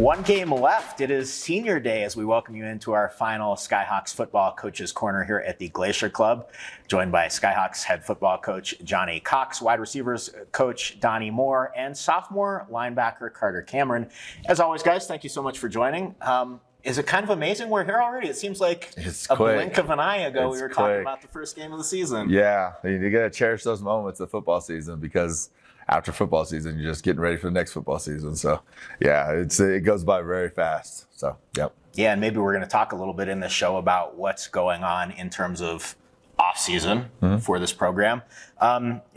One game left. It is senior day as we welcome you into our final Skyhawks football coaches corner here at the Glacier Club, joined by Skyhawks head football coach Johnny Cox, wide receivers coach Donny Moore, and sophomore linebacker Carter Cameron. As always, guys, thank you so much for joining. Is it kind of amazing we're here already? It seems like it's a quick. blink of an eye ago we were quick. talking about the first game of the season. Yeah, you got to cherish those moments of football season because after football season, you're just getting ready for the next football season. So, yeah, it goes by very fast. So, yep. Yeah, and maybe we're going to talk a little bit in this show about what's going on in terms of off-season for this program.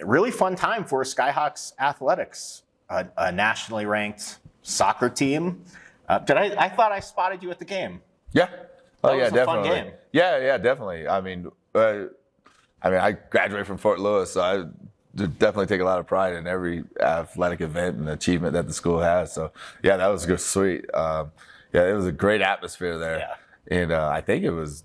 Really fun time for Skyhawks athletics, a nationally ranked soccer team. I thought I spotted you at the game. Yeah. Oh, That yeah, was a definitely. fun game. Yeah, definitely. I mean, I graduated from Fort Lewis, so I definitely take a lot of pride in every athletic event and achievement that the school has. So, yeah, that was good, sweet. Yeah, it was a great atmosphere there. Yeah. And I think it was,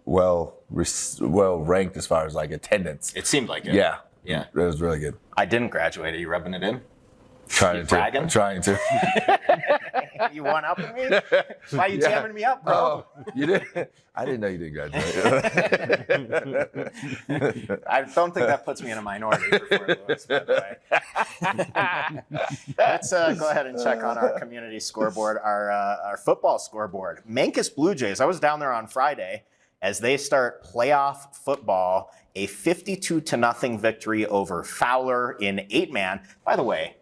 well ranked as far as like attendance. It seemed like it. Yeah. Yeah. It was really good. I didn't graduate. Are you rubbing it in? Trying to. You one up with me? Why are you jamming me up, bro? Oh, you did? I didn't know you didn't graduate. I don't think that puts me in a minority for Fort Lewis, by the way. Let's go ahead and check on our community scoreboard, our football scoreboard. Mancus Blue Jays, I was down there on Friday as they start playoff football, a 52-0 victory over Fowler in 8-man. By the way,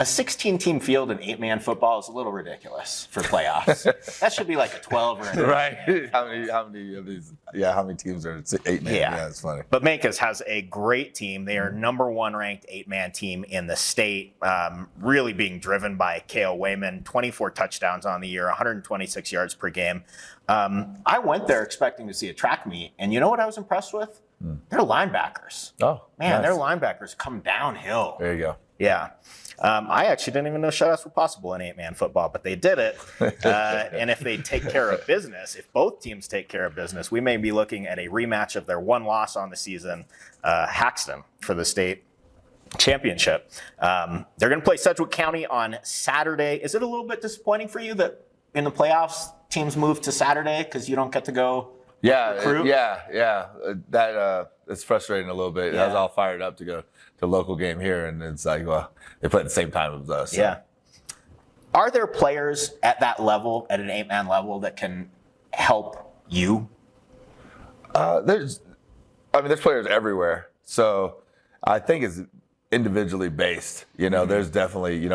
a 16-team field in 8-man football is a little ridiculous for playoffs. That should be like a 12 or a Right. How many of these? Yeah, how many teams are 8-man? Yeah, it's funny. But Mancus has a great team. They are number one ranked 8-man team in the state, really being driven by Kale Wayman, 24 touchdowns on the year, 126 yards per game. I went there expecting to see a track meet, and you know what I was impressed with? They're linebackers. Oh, man, nice. Their linebackers come downhill. There you go. Yeah. I actually didn't even know shutouts were possible in 8-man football, but they did it. And if they take care of business, if both teams take care of business, we may be looking at a rematch of their one loss on the season, Haxton, for the state championship. They're going to play Sedgwick County on Saturday. Is it a little bit disappointing for you that in the playoffs teams move to Saturday because you don't get to go recruit? Yeah. That it's frustrating a little bit. Yeah. I was all fired up to go to a local game here, and it's like, well, they play at the same time as us. So. Yeah. Are there players at that level, at an 8-man level, that can help you? There's players everywhere. So I think it's individually based. There's definitely,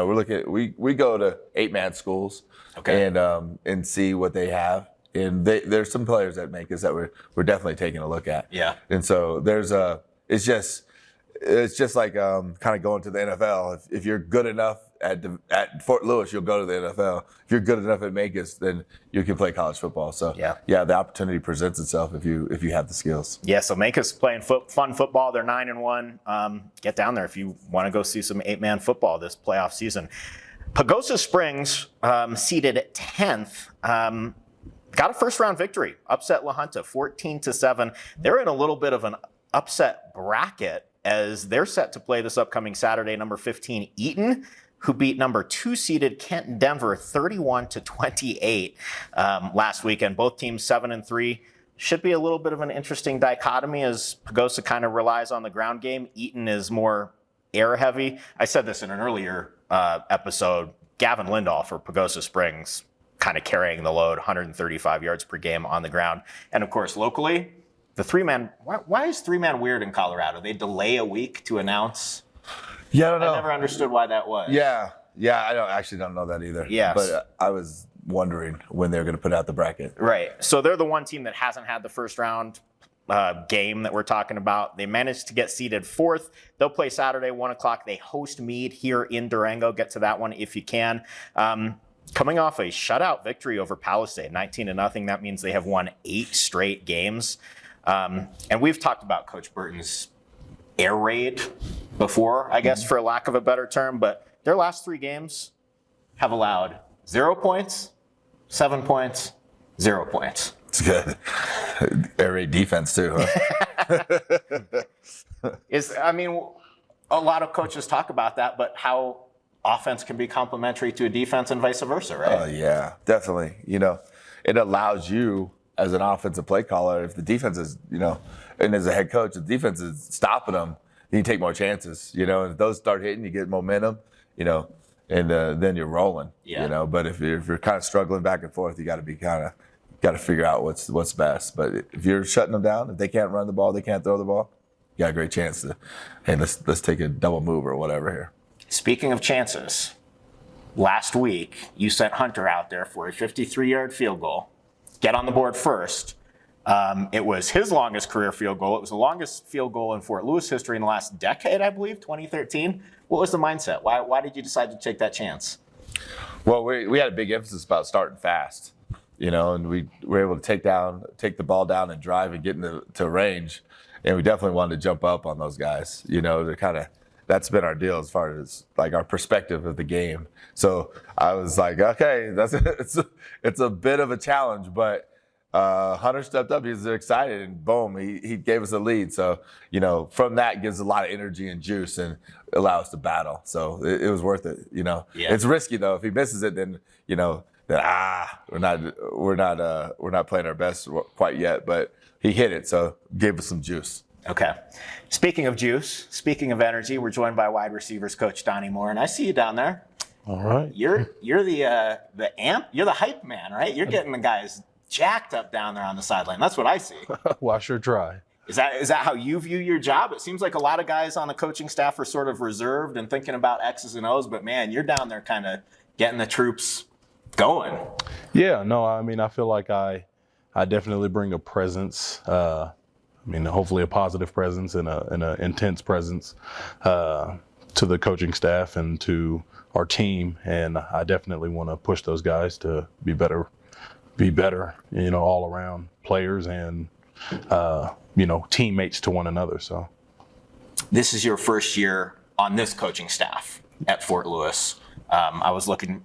we go to 8-man schools, okay, and see what they have. And there's some players that make us that we're definitely taking a look at. Yeah. And so it's just like kind of going to the NFL. If you're good enough at Fort Lewis, you'll go to the NFL. If you're good enough at Mancus, then you can play college football. So yeah, the opportunity presents itself if you have the skills. Yeah. So Mancus playing fun football. They're 9-1. Get down there if you want to go see some 8-man football this playoff season. Pagosa Springs seeded 10th. Got a first-round victory, upset La Junta 14-7. They're in a little bit of an upset bracket as they're set to play this upcoming Saturday. Number 15, Eaton, who beat number 2 seeded Kenton Denver 31-28 last weekend. Both teams 7-3. Should be a little bit of an interesting dichotomy as Pagosa kind of relies on the ground game. Eaton is more air-heavy. I said this in an earlier episode. Gavin Lindahl for Pagosa Springs kind of carrying the load, 135 yards per game on the ground. And of course, locally, the 3-man, why is 3-man weird in Colorado? They delay a week to announce. Yeah, I don't know. I never understood why that was. Yeah, I don't know that either. Yes. But I was wondering when they're going to put out the bracket. Right. So they're the one team that hasn't had the first round game that we're talking about. They managed to get seeded 4th. They'll play Saturday, 1 o'clock. They host Meade here in Durango. Get to that one if you can. Coming off a shutout victory over Palisade, 19-0. That means they have won 8 straight games. And we've talked about Coach Burton's air raid before, I guess, for lack of a better term. But their last 3 games have allowed 0 points, 7 points, 0 points. It's good. Air raid defense, too, huh? A lot of coaches talk about that, but how offense can be complementary to a defense and vice versa, right? Yeah, definitely. It allows you as an offensive play caller, if the defense is, and as a head coach, the defense is stopping them, you take more chances, and if those start hitting, you get momentum, and then you're rolling, But if you're kind of struggling back and forth, you got to figure out what's best. But if you're shutting them down, if they can't run the ball, they can't throw the ball, you got a great chance to, hey, let's take a double move or whatever here. Speaking of chances, last week you sent Hunter out there for a 53-yard field goal, get on the board first. It was his longest career field goal. It was the longest field goal in Fort Lewis history in the last decade, I believe, 2013. What was the mindset? Why did you decide to take that chance? Well, we had a big emphasis about starting fast, and we were able to take the ball down and drive and get into range. And we definitely wanted to jump up on those guys, that's been our deal as far as like our perspective of the game. So I was like, okay, it's a bit of a challenge, but Hunter stepped up. He was excited, and boom, he gave us a lead. So from that gives a lot of energy and juice and allow us to battle. So it was worth it. Yeah. It's risky though. If he misses it, then we're not playing our best quite yet. But he hit it, so gave us some juice. Okay. Speaking of juice, speaking of energy, we're joined by wide receivers coach Donny Moore, and I see you down there. All right. You're the amp. You're the hype man, right? You're getting the guys jacked up down there on the sideline. That's what I see. Well, I sure try. Is that how you view your job? It seems like a lot of guys on the coaching staff are sort of reserved and thinking about X's and O's, but man, you're down there kind of getting the troops going. Yeah, no, I mean, I feel like I definitely bring a presence. Hopefully a positive presence and an intense presence to the coaching staff and to our team. And I definitely want to push those guys to be better, all around players and, teammates to one another. So this is your first year on this coaching staff at Fort Lewis. I was looking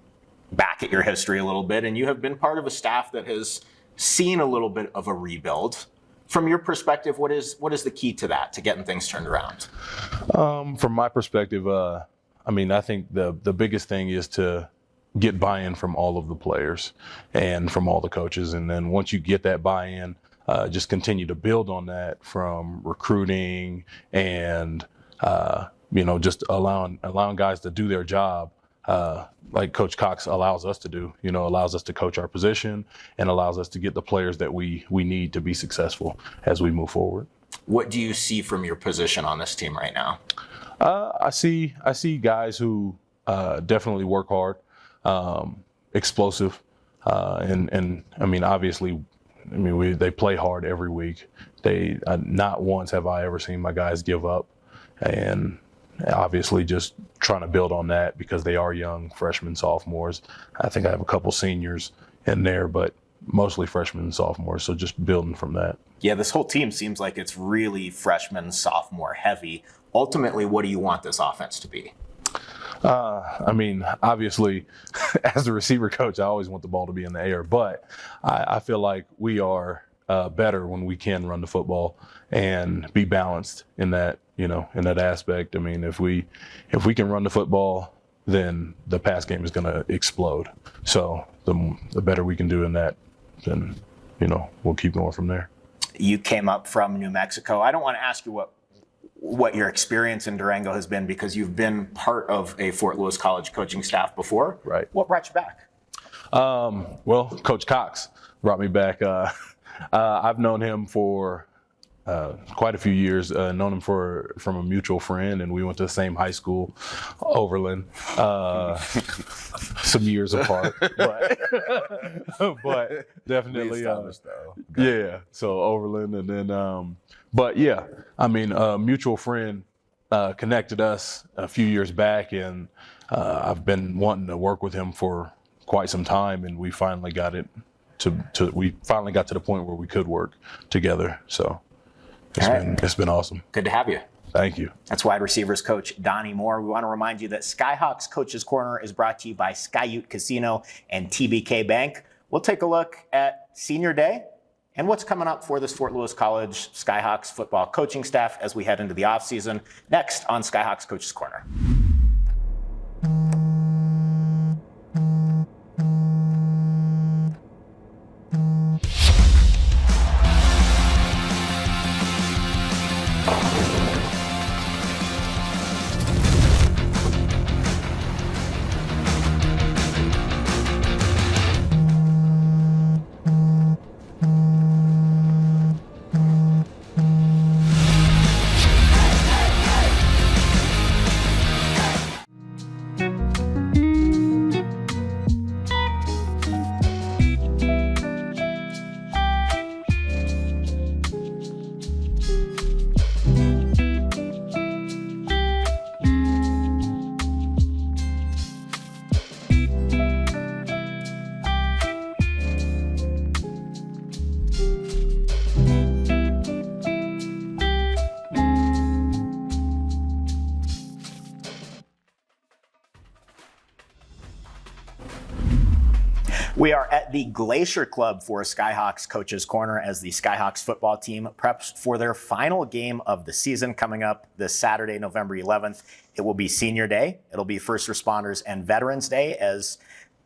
back at your history a little bit, and you have been part of a staff that has seen a little bit of a rebuild. From your perspective, what is the key to that, to getting things turned around? From my perspective, I think the biggest thing is to get buy-in from all of the players and from all the coaches. And then once you get that buy-in, just continue to build on that from recruiting and, just allowing guys to do their job. Like Coach Cox allows us to do, allows us to coach our position and allows us to get the players that we need to be successful as we move forward. What do you see from your position on this team right now? I see guys who definitely work hard, explosive, and obviously, they play hard every week. Not once have I ever seen my guys give up, and obviously just trying to build on that because they are young freshmen, sophomores. I think I have a couple seniors in there, but mostly freshmen and sophomores. So just building from that. Yeah, this whole team seems like it's really freshman, sophomore heavy. Ultimately, what do you want this offense to be? Obviously, as the receiver coach, I always want the ball to be in the air, but I feel like we are better when we can run the football and be balanced in that, in that aspect. If we can run the football, then the pass game is going to explode. So the better we can do in that, then, we'll keep going from there. You came up from New Mexico. I don't want to ask you what your experience in Durango has been because you've been part of a Fort Lewis College coaching staff before. Right. What brought you back? Well, Coach Cox brought me back. I've known him for quite a few years, known him from a mutual friend, and we went to the same high school, Overland, some years apart, but definitely, yeah, so Overland, and then, a mutual friend connected us a few years back, and I've been wanting to work with him for quite some time, and we finally got it we finally got to the point where we could work together, so. It's been awesome. Good to have you. Thank you. That's wide receivers coach Donny Moore. We want to remind you that Skyhawks Coach's Corner is brought to you by Skyute Casino and TBK Bank. We'll take a look at Senior Day and what's coming up for this Fort Lewis College Skyhawks football coaching staff as we head into the offseason. Next on Skyhawks Coach's Corner. We are at the Glacier Club for Skyhawks Coach's Corner as the Skyhawks football team preps for their final game of the season coming up this Saturday, November 11th. It will be Senior Day. It'll be First Responders and Veterans Day as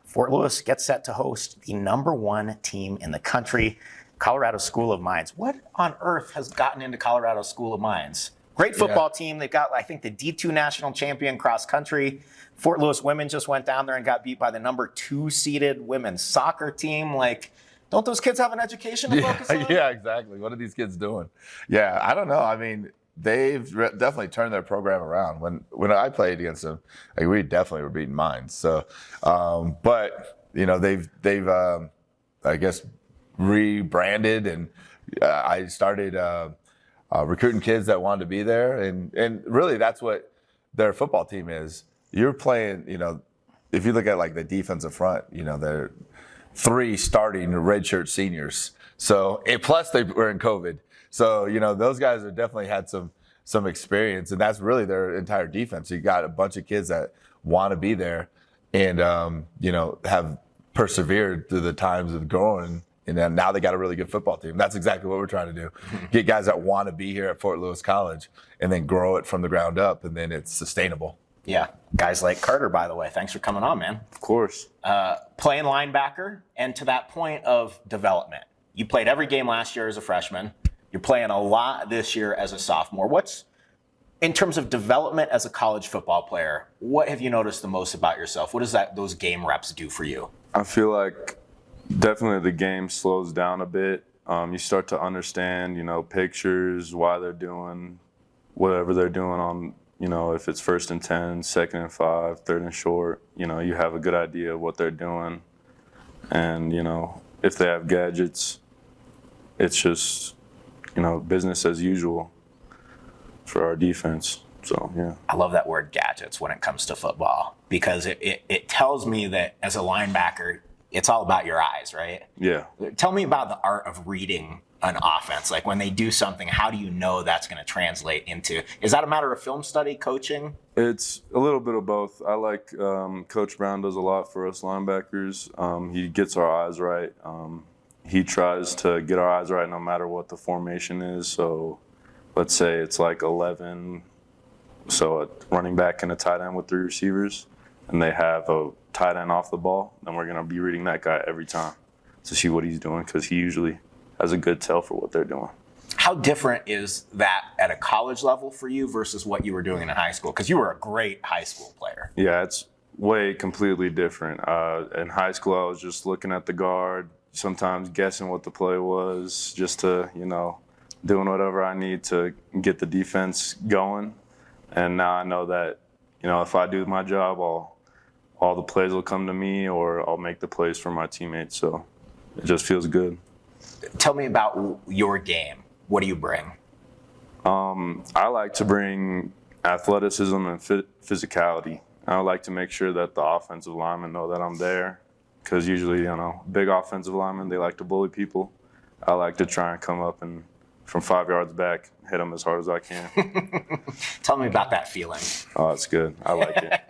Fort Lewis gets set to host the #1 team in the country, Colorado School of Mines. What on earth has gotten into Colorado School of Mines? Great football team. They've got, I think, the D2 national champion cross country. Fort Lewis women just went down there and got beat by the #2 seeded women's soccer team. Like, don't those kids have an education to focus on? Yeah, exactly. What are these kids doing? Yeah, I don't know. I mean, they've definitely turned their program around. When I played against them, like, we definitely were beating Mines. So, but you know, they've I guess rebranded, and I started recruiting kids that wanted to be there, and really that's what their football team is. You're playing, you know, if you look at like the defensive front, you know, they're 3 starting redshirt seniors. So, and plus they were in COVID. So, you know, those guys have definitely had some experience, and that's really their entire defense. You got a bunch of kids that want to be there and, you know, have persevered through the times of growing. And then now they got a really good football team. That's exactly what we're trying to do. Get guys that want to be here at Fort Lewis College and then grow it from the ground up, and then it's sustainable. Yeah. Guys like Carter, by the way. Thanks for coming on, man. Of course. Playing linebacker, and to that point of development. You played every game last year as a freshman. You're playing a lot this year as a sophomore. What's, in terms of development as a college football player, what have you noticed the most about yourself? What does those game reps do for you? I feel like definitely the game slows down a bit. You start to understand, you know, pictures, why they're doing whatever they're doing on, you know, if it's 1st and 10, 2nd and 5, 3rd and short, you know, you have a good idea of what they're doing. And, you know, if they have gadgets, it's just, you know, business as usual for our defense. So, yeah. I love that word gadgets when it comes to football, because it tells me that as a linebacker, it's all about your eyes, right? Yeah. Tell me about the art of reading an offense. Like, when they do something, how do you know that's going to translate into? Is that a matter of film study, coaching? It's a little bit of both. I like Coach Brown does a lot for us linebackers. He gets our eyes right. He tries to get our eyes right no matter what the formation is. So let's say it's like 11, so a running back and a tight end with 3 receivers, and they have a tight end off the ball, then we're going to be reading that guy every time to see what he's doing, because he usually has a good tell for what they're doing. How different is that at a college level for you versus what you were doing in high school? Because you were a great high school player. Yeah, it's way completely different. In high school, I was just looking at the guard, sometimes guessing what the play was, just to, you know, doing whatever I need to get the defense going. And now I know that, you know, if I do my job, all the plays will come to me, or I'll make the plays for my teammates. So it just feels good. Tell me about your game. What do you bring? I like to bring athleticism and physicality. I like to make sure that the offensive linemen know that I'm there, because usually, you know, big offensive linemen, they like to bully people. I like to try and come up and from 5 yards back, hit them as hard as I can. Tell me about that feeling. Oh, it's good. I like it.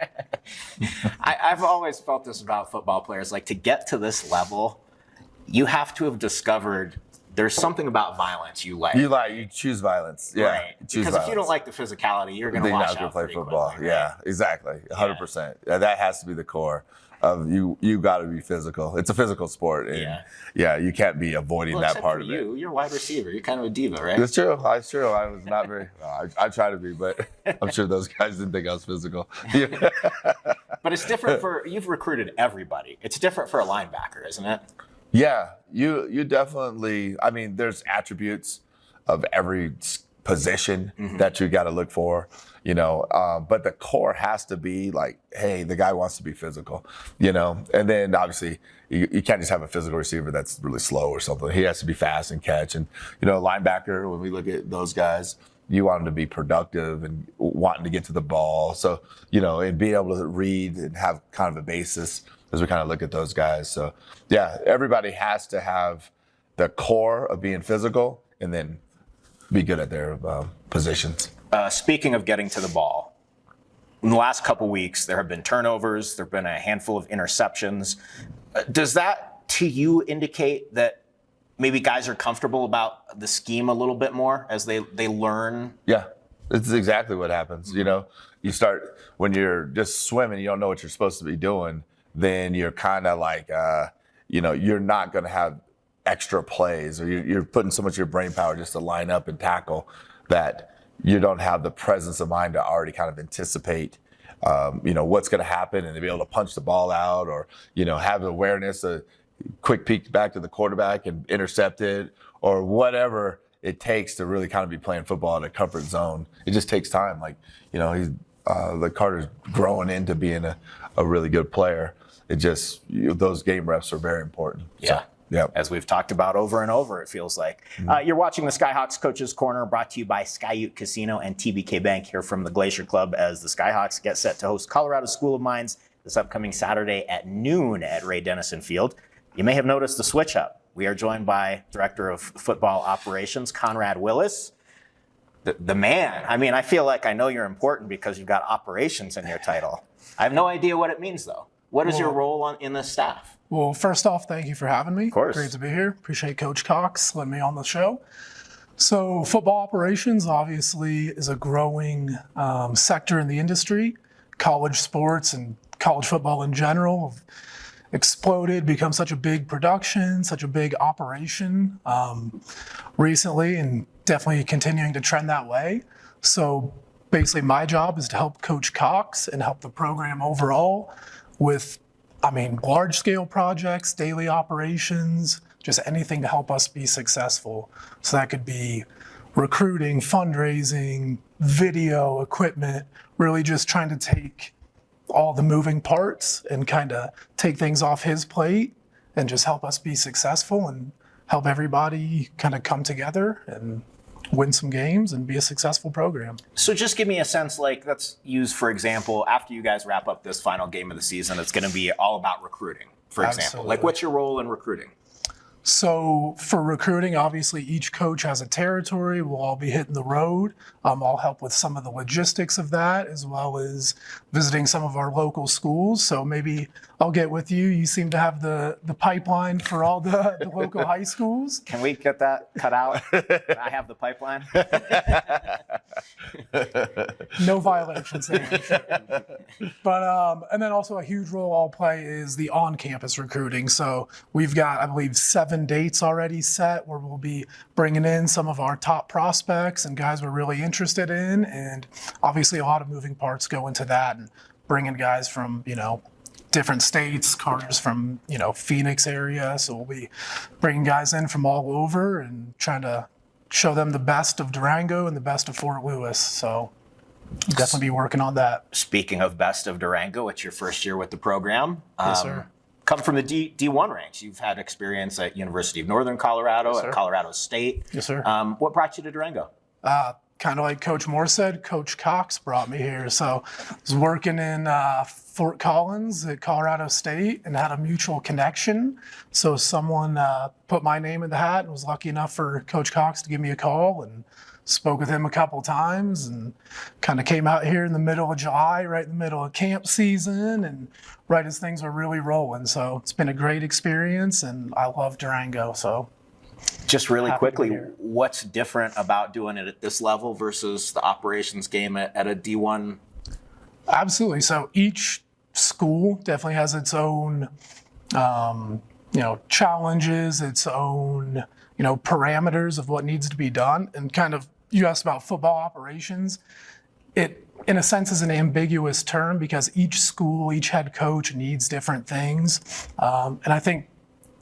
I've always felt this about football players. Like, to get to this level, you have to have discovered there's something about violence you like. You choose violence. Yeah. Right. You choose Because if you don't violence. like the physicality, you're going to Then you're wash not gonna out play pretty football. quickly, Yeah, exactly. 100%. That has to be the core of you. You got to be physical. It's a physical sport. And you can't be avoiding Well, that except part for of it. you're a wide receiver. You're kind of a diva, right? It's true. It's true. I was not very. I try to be, but I'm sure those guys didn't think I was physical. But it's different you've recruited everybody. It's different for a linebacker, isn't it? Yeah, you definitely. I mean, there's attributes of every position that you got to look for, but the core has to be like, hey, the guy wants to be physical, and then obviously you can't just have a physical receiver that's really slow or something. He has to be fast and catch. And, linebacker, when we look at those guys, you want them to be productive and wanting to get to the ball. So, and being able to read and have kind of a basis as we kind of look at those guys. So, yeah, everybody has to have the core of being physical and then be good at their positions. Speaking of getting to the ball, in the last couple weeks, there have been turnovers. There have been a handful of interceptions. Does that, to you, indicate that maybe guys are comfortable about the scheme a little bit more as they learn? Yeah, it's exactly what happens. You start when you're just swimming, you don't know what you're supposed to be doing. Then you're kind of like, you're not going to have extra plays, or you're putting so much of your brain power just to line up and tackle that you don't have the presence of mind to already kind of anticipate, what's going to happen and to be able to punch the ball out, or, have awareness, a quick peek back to the quarterback and intercept it, or whatever it takes to really kind of be playing football in a comfort zone. It just takes time. Like, he's like Carter's growing into being a really good player. It just, those game reps are very important. Yeah. So, yeah. As we've talked about over and over, it feels like. You're watching the Skyhawks Coaches Corner, brought to you by Skyute Casino and TBK Bank, here from the Glacier Club, as the Skyhawks get set to host Colorado School of Mines this upcoming Saturday at noon at Ray Dennison Field. You may have noticed the switch up. We are joined by Director of Football Operations, Conrad Wallis. The man. I mean, I feel like I know you're important because you've got operations in your title. I have no idea what it means, though. What is your role in the staff? Well, first off, thank you for having me. Of course. Great to be here. Appreciate Coach Cox letting me on the show. So football operations obviously is a growing sector in the industry. College sports and college football in general have exploded, become such a big production, such a big operation recently, and definitely continuing to trend that way. So basically my job is to help Coach Cox and help the program overall with, large scale projects, daily operations, just anything to help us be successful. So that could be recruiting, fundraising, video, equipment, really just trying to take all the moving parts and kind of take things off his plate and just help us be successful and help everybody kind of come together and win some games and be a successful program. So just give me a sense, like, let's use, for example, after you guys wrap up this final game of the season, it's going to be all about recruiting, for example. Absolutely. Like, what's your role in recruiting? So for recruiting, obviously each coach has a territory. We'll all be hitting the road. I'll help with some of the logistics of that, as well as visiting some of our local schools. So maybe I'll get with you. You seem to have the pipeline for all the local high schools. Can we get that cut out? I have the pipeline. No violations there. But and then also a huge role I'll play is the on-campus recruiting. So we've got, I believe, 7 dates already set where we'll be bringing in some of our top prospects and guys we're really interested in. And obviously a lot of moving parts go into that, and bringing guys from, different states. Carter's from, Phoenix area. So we'll be bringing guys in from all over and trying to show them the best of Durango and the best of Fort Lewis. So definitely be working on that. Speaking of best of Durango, it's your first year with the program. Yes, sir. Come from the D1 ranks. You've had experience at University of Northern Colorado, Yes, at sir. Colorado State. Yes, sir. What brought you to Durango? Kind of like Coach Moore said, Coach Cox brought me here. So I was working in Fort Collins at Colorado State and had a mutual connection. So someone put my name in the hat and was lucky enough for Coach Cox to give me a call, and spoke with him a couple times and kind of came out here in the middle of July, right in the middle of camp season, and right as things are really rolling. So it's been a great experience, and I love Durango. So Just really Happy to be quickly, here. what's different about doing it at this level versus the operations game at a D1? Absolutely. So each school definitely has its own, challenges, its own, parameters of what needs to be done. And kind of, you asked about football operations. It, in a sense, is an ambiguous term because each school, each head coach needs different things. And I think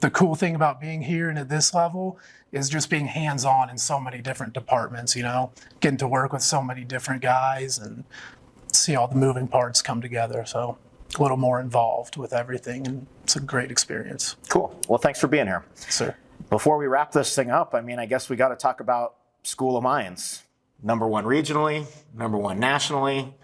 the cool thing about being here and at this level is just being hands-on in so many different departments, getting to work with so many different guys and see all the moving parts come together. So a little more involved with everything, and it's a great experience. Cool. Well, thanks for being here. Sir. Before we wrap this thing up, I guess we got to talk about School of Mines. Number 1 regionally, number 1 nationally.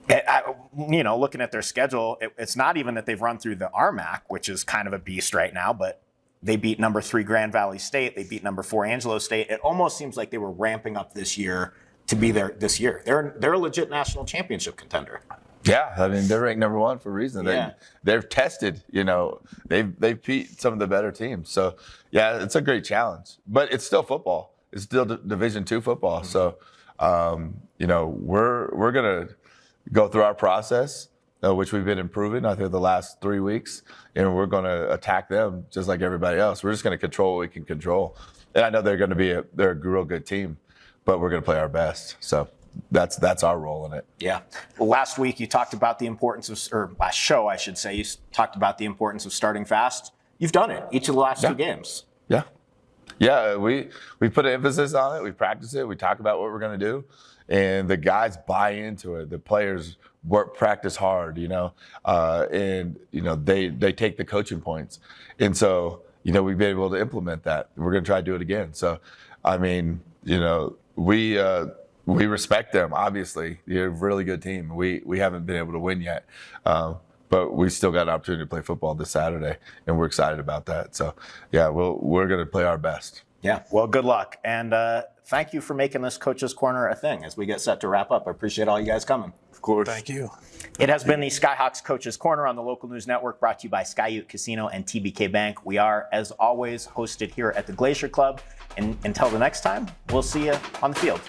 Looking at their schedule, it's not even that they've run through the RMAC, which is kind of a beast right now, but they beat number 3 Grand Valley State. They beat number 4 Angelo State. It almost seems like they were ramping up this year to be there this year. They're a legit national championship contender. Yeah, they're ranked number 1 for a reason. Yeah. They've tested, they've beat some of the better teams. So yeah, it's a great challenge, but it's still football. It's still Division II football. So, we're gonna go through our process, which we've been improving, I think, the last 3 weeks, and we're going to attack them just like everybody else. We're just going to control what we can control. And I know they're going to be they're a real good team, but we're going to play our best. So that's our role in it. Yeah. Last week you talked about the importance or last show, I should say, you talked about the importance of starting fast. You've done it each of the last 2 games. Yeah. Yeah, we put an emphasis on it. We practice it. We talk about what we're going to do. And the guys buy into it. The players practice hard, and they take the coaching points, and so we've been able to implement that. We're going to try to do it again. So, we respect them. Obviously, they're a really good team. We haven't been able to win yet, but we still got an opportunity to play football this Saturday, and we're excited about that. So, yeah, we're going to play our best. Yeah. Well, good luck. And thank you for making this Coach's Corner a thing as we get set to wrap up. I appreciate all you guys coming. Of course. Thank you. It has been the Skyhawks Coach's Corner on the Local News Network, brought to you by Sky Casino and TBK Bank. We are, as always, hosted here at the Glacier Club. And until the next time, we'll see you on the field.